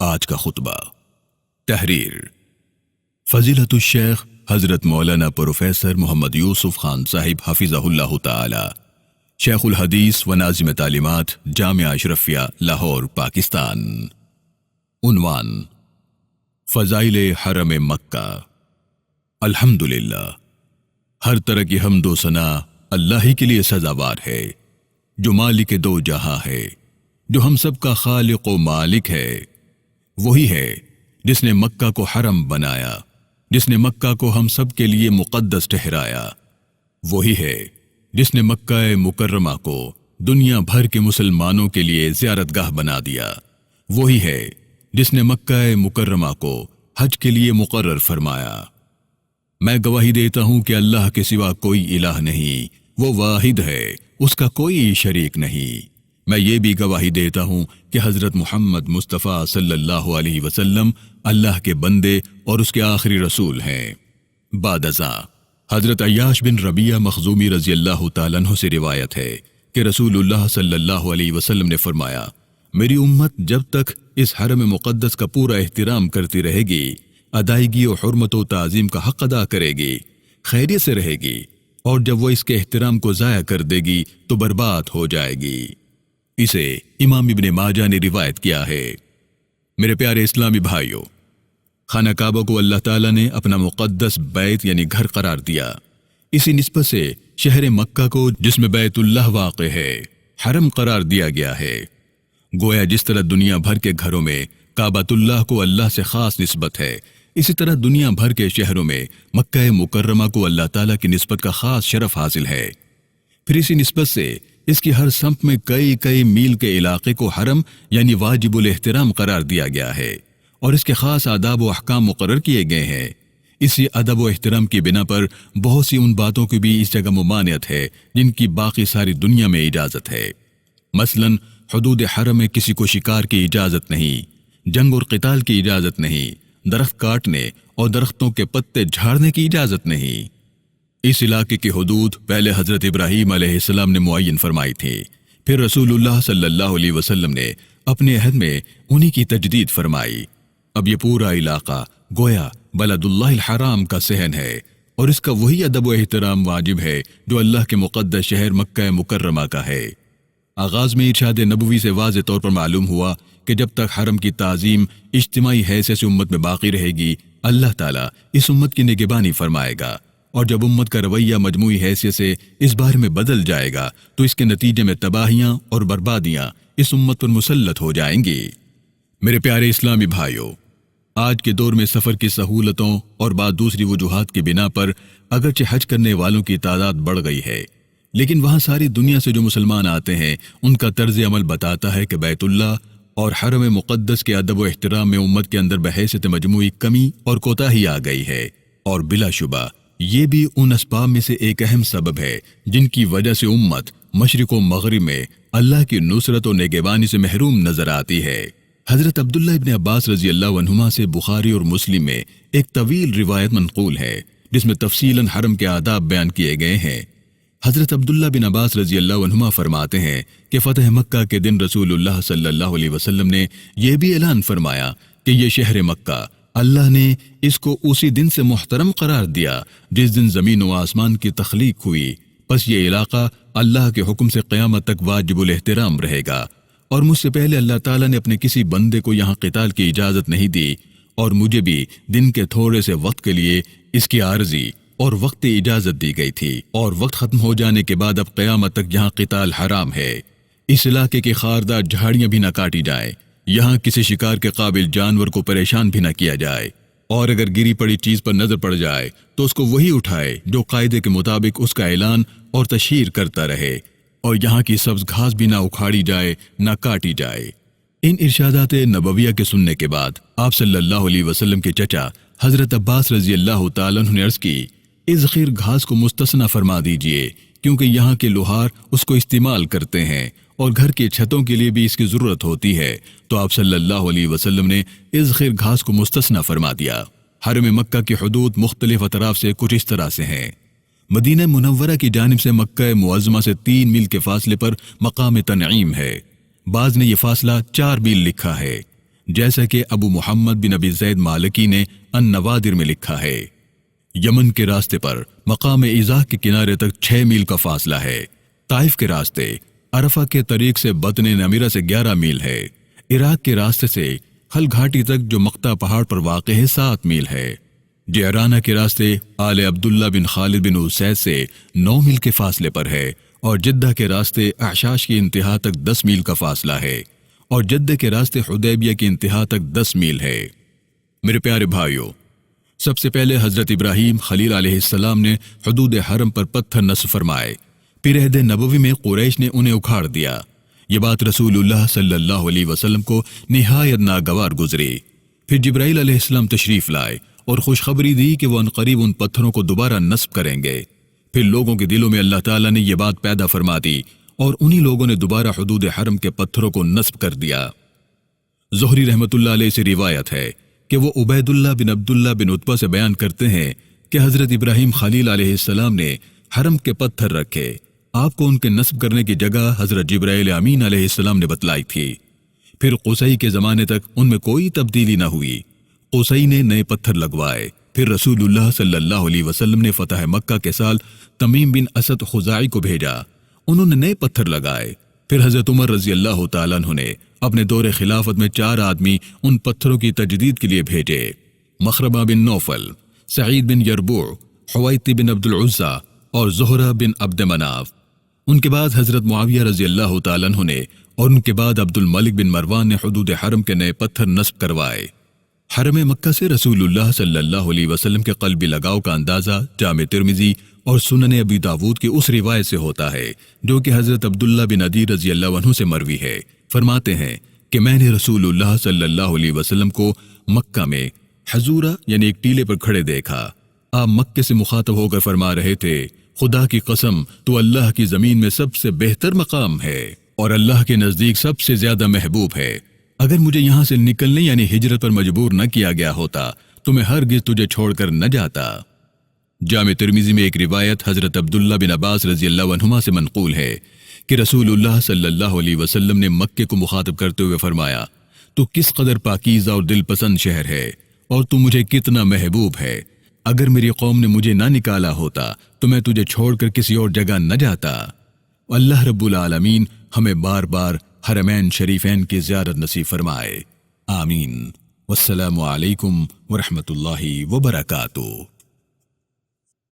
آج کا خطبہ۔ تحریر فضیلت الشیخ حضرت مولانا پروفیسر محمد یوسف خان صاحب حفظہ اللہ تعالی، شیخ الحدیث و ناظم تعلیمات جامعہ اشرفیہ لاہور پاکستان۔ عنوان: فضائل حرم مکہ۔ الحمدللہ، ہر طرح کی حمد و ثنا اللہ ہی کے لیے سزاوار ہے، جو مالک دو جہاں ہے، جو ہم سب کا خالق و مالک ہے۔ وہی ہے جس نے مکہ کو حرم بنایا، جس نے مکہ کو ہم سب کے لیے مقدس ٹھہرایا۔ وہی ہے جس نے مکہ مکرمہ کو دنیا بھر کے مسلمانوں کے لیے زیارت گاہ بنا دیا۔ وہی ہے جس نے مکہ مکرمہ کو حج کے لیے مقرر فرمایا۔ میں گواہی دیتا ہوں کہ اللہ کے سوا کوئی الہ نہیں، وہ واحد ہے، اس کا کوئی شریک نہیں۔ میں یہ بھی گواہی دیتا ہوں کہ حضرت محمد مصطفیٰ صلی اللہ علیہ وسلم اللہ کے بندے اور اس کے آخری رسول ہیں۔ بعد ازاں حضرت عیاش بن ربیعہ مخزومی رضی اللہ تعالیٰ عنہ سے روایت ہے کہ رسول اللہ صلی اللہ علیہ وسلم نے فرمایا، میری امت جب تک اس حرم مقدس کا پورا احترام کرتی رہے گی، ادائیگی و حرمت و تعظیم کا حق ادا کرے گی، خیریت سے رہے گی، اور جب وہ اس کے احترام کو ضائع کر دے گی تو برباد ہو جائے گی۔ اسے امام ابن ماجہ نے روایت کیا ہے۔ میرے پیارے اسلامی بھائیوں، خانہ کعبہ کو اللہ تعالیٰ نے اپنا مقدس بیت یعنی گھر قرار دیا۔ اسی نسبت سے شہر مکہ کو، جس میں بیت اللہ واقع ہے، حرم قرار دیا گیا ہے۔ گویا جس طرح دنیا بھر کے گھروں میں کعبۃ اللہ کو اللہ سے خاص نسبت ہے، اسی طرح دنیا بھر کے شہروں میں مکہ مکرمہ کو اللہ تعالیٰ کی نسبت کا خاص شرف حاصل ہے۔ پھر اسی نسبت سے اس کی ہر سمت میں کئی میل کے علاقے کو حرم یعنی واجب الاحترام قرار دیا گیا ہے، اور اس کے خاص آداب و احکام مقرر کیے گئے ہیں۔ اسی ادب و احترام کی بنا پر بہت سی ان باتوں کی بھی اس جگہ ممانعت ہے جن کی باقی ساری دنیا میں اجازت ہے۔ مثلاً حدود حرم میں کسی کو شکار کی اجازت نہیں، جنگ اور قتال کی اجازت نہیں، درخت کاٹنے اور درختوں کے پتے جھاڑنے کی اجازت نہیں۔ اس علاقے کی حدود پہلے حضرت ابراہیم علیہ السلام نے معین فرمائی تھی، پھر رسول اللہ صلی اللہ علیہ وسلم نے اپنے عہد میں انہی کی تجدید فرمائی۔ اب یہ پورا علاقہ گویا بلد اللہ الحرام کا صحن ہے، اور اس کا وہی ادب و احترام واجب ہے جو اللہ کے مقدس شہر مکہ مکرمہ کا ہے۔ آغاز میں ارشاد نبوی سے واضح طور پر معلوم ہوا کہ جب تک حرم کی تعظیم اجتماعی حیثیت سے امت میں باقی رہے گی، اللہ تعالیٰ اس امت کی نگہبانی فرمائے گا، اور جب امت کا رویہ مجموعی حیثیت سے اس بارے میں بدل جائے گا تو اس کے نتیجے میں تباہیاں اور بربادیاں اس امت پر مسلط ہو جائیں گی۔ میرے پیارے اسلامی بھائیوں، آج کے دور میں سفر کی سہولتوں اور بعض دوسری وجوہات کی بنا پر اگرچہ حج کرنے والوں کی تعداد بڑھ گئی ہے، لیکن وہاں ساری دنیا سے جو مسلمان آتے ہیں ان کا طرز عمل بتاتا ہے کہ بیت اللہ اور حرم مقدس کے ادب و احترام میں امت کے اندر بحیثیت مجموعی کمی اور کوتاہی آ گئی ہے، اور بلا شبہ یہ بھی ان اسباب میں سے ایک اہم سبب ہے جن کی وجہ سے امت مشرق و مغرب میں اللہ کی نصرت و نگہبانی سے محروم نظر آتی ہے۔ حضرت عبداللہ ابن عباس رضی اللہ عنہما سے بخاری اور مسلم میں ایک طویل روایت منقول ہے جس میں تفصیلاً حرم کے آداب بیان کیے گئے ہیں۔ حضرت عبداللہ بن عباس رضی اللہ عنہما فرماتے ہیں کہ فتح مکہ کے دن رسول اللہ صلی اللہ علیہ وسلم نے یہ بھی اعلان فرمایا کہ یہ شہر مکہ اللہ نے اس کو اسی دن سے محترم قرار دیا جس دن زمین و آسمان کی تخلیق ہوئی، پس یہ علاقہ اللہ کے حکم سے قیامت تک واجب الاحترام رہے گا، اور مجھ سے پہلے اللہ تعالیٰ نے اپنے کسی بندے کو یہاں قتال کی اجازت نہیں دی، اور مجھے بھی دن کے تھوڑے سے وقت کے لیے اس کی عارضی اور وقتی اجازت دی گئی تھی، اور وقت ختم ہو جانے کے بعد اب قیامت تک یہاں قتال حرام ہے۔ اس علاقے کی خاردار جھاڑیاں بھی نہ کاٹی جائیں، یہاں کسی شکار کے قابل جانور کو پریشان بھی نہ کیا جائے، اور اگر گری پڑی چیز پر نظر پڑ جائے تو اس کو وہی اٹھائے جو قاعدے کے مطابق اس کا اعلان اور تشہیر کرتا رہے، اور یہاں کی سبز گھاس بھی نہ اکھاڑی جائے نہ کاٹی جائے۔ ان ارشادات نبویہ کے سننے کے بعد آپ صلی اللہ علیہ وسلم کے چچا حضرت عباس رضی اللہ تعالیٰ عنہ نے عرض کی، اس ذخیر گھاس کو مستثنی فرما دیجئے، کیونکہ یہاں کے لوہار اس کو استعمال کرتے ہیں اور گھر کی چھتوں کے لیے بھی اس کی ضرورت ہوتی ہے، تو آپ صلی اللہ علیہ وسلم نے اس ذخیر گھاس کو مستثنی فرما دیا۔ حرم مکہ کی حدود مختلف اطراف سے کچھ اس طرح سے ہیں۔ مدینہ منورہ کی جانب سے مکہ معظمہ سے 3 میل کے فاصلے پر مقام تنعیم ہے، بعض نے یہ فاصلہ 4 میل لکھا ہے۔ جیسا کہ ابو محمد بن ابی زید مالکی نے النوادر میں لکھا ہے۔ یمن کے راستے پر مقام ایزا کے کنارے تک 6 میل کا فاصلہ ہے۔ طائف کے راستے عرفہ کے طریق سے بطن نمیرہ سے 11 میل ہے۔ عراق کے راستے سے حل گھاٹی تک جو مقطع پہاڑ پر واقع ہے 7 میل ہے۔ جعرانہ کے راستے آل عبداللہ بن خالد بن اسید سے 9 میل کے فاصلے پر ہے، اور جدہ کے راستے احشاش کی انتہا تک 10 میل کا فاصلہ ہے، اور جدہ کے راستے حدیبیہ کی انتہا تک 10 میل ہے۔ میرے پیارے بھائیوں، سب سے پہلے حضرت ابراہیم خلیل علیہ السلام نے حدود حرم پر پتھر نصب فرمائے، پھر عہد نبوی میں قریش نے انہیں اکھاڑ دیا۔ یہ بات رسول اللہ صلی اللہ علیہ وسلم کو نہایت ناگوار گزری۔ پھر جبرائیل علیہ السلام تشریف لائے اور خوشخبری دی کہ وہ عنقریب ان پتھروں کو دوبارہ نصب کریں گے۔ پھر لوگوں کے دلوں میں اللہ تعالیٰ نے یہ بات پیدا فرما دی، اور انہی لوگوں نے دوبارہ حدود حرم کے پتھروں کو نصب کر دیا۔ زہری رحمۃ اللہ علیہ سے روایت ہے کہ وہ عبید اللہ بن عبداللہ بن عتبہ سے بیان کرتے ہیں کہ حضرت ابراہیم خلیل علیہ السلام نے حرم کے پتھر رکھے، آپ کو ان کے نصب کرنے کی جگہ حضرت جبرائیل امین علیہ السلام نے بتلائی تھی۔ پھر قصی کے زمانے تک ان میں کوئی تبدیلی نہ ہوئی۔ قصی نے نئے پتھر لگوائے۔ پھر رسول اللہ صلی اللہ علیہ وسلم نے فتح مکہ کے سال تمیم بن اسد خزاعی کو بھیجا، انہوں نے نئے پتھر لگائے۔ پھر حضرت عمر رضی اللہ تعالیٰ عنہ نے اپنے دور خلافت میں 4 آدمی ان پتھروں کی تجدید کے لیے بھیجے، مخرمہ بن نوفل، سعید بن یربوع، حویتی بن عبد العزہ اور زہرہ بن عبد مناف۔ ان کے بعد حضرت معاویہ رضی اللہ تعالیٰ عنہ نے اور ان کے بعد عبد الملک بن مروان نے حدود حرم کے نئے پتھر نصب کروائے۔ حرم مکہ سے رسول اللہ صلی اللہ علیہ وسلم کے قلبی لگاؤ کا اندازہ جامع ترمذی اور سنن ابی داود کی اس روایت سے ہوتا ہے جو کہ حضرت عبداللہ بن عدی رضی اللہ عنہ سے مروی ہے۔ فرماتے ہیں کہ میں نے رسول اللہ صلی اللہ علیہ وسلم کو مکہ میں حضورہ یعنی ایک ٹیلے پر کھڑے دیکھا۔ آپ مکے سے مخاطب ہو کر فرما رہے تھے، خدا کی قسم تو اللہ کی زمین میں سب سے بہتر مقام ہے اور اللہ کے نزدیک سب سے زیادہ محبوب ہے۔ اگر مجھے یہاں سے نکلنے یعنی ہجرت پر مجبور نہ کیا گیا ہوتا تو میں ہرگز تجھے چھوڑ کر نہ جاتا۔ جامع ترمذی میں ایک روایت حضرت عبداللہ بن عباس رضی اللہ عنہما سے منقول ہے کہ رسول اللہ صلی اللہ علیہ وسلم نے مکے کو مخاطب کرتے ہوئے فرمایا، تو کس قدر پاکیزہ اور دل پسند شہر ہے اور تو مجھے کتنا محبوب ہے۔ اگر میری قوم نے مجھے نہ نکالا ہوتا تو میں تجھے چھوڑ کر کسی اور جگہ نہ جاتا۔ اللہ رب العالمین ہمیں بار بار حرمین شریفین کی زیارت نصیب فرمائے، آمین۔ والسلام علیکم ورحمۃ اللہ وبرکاتہ۔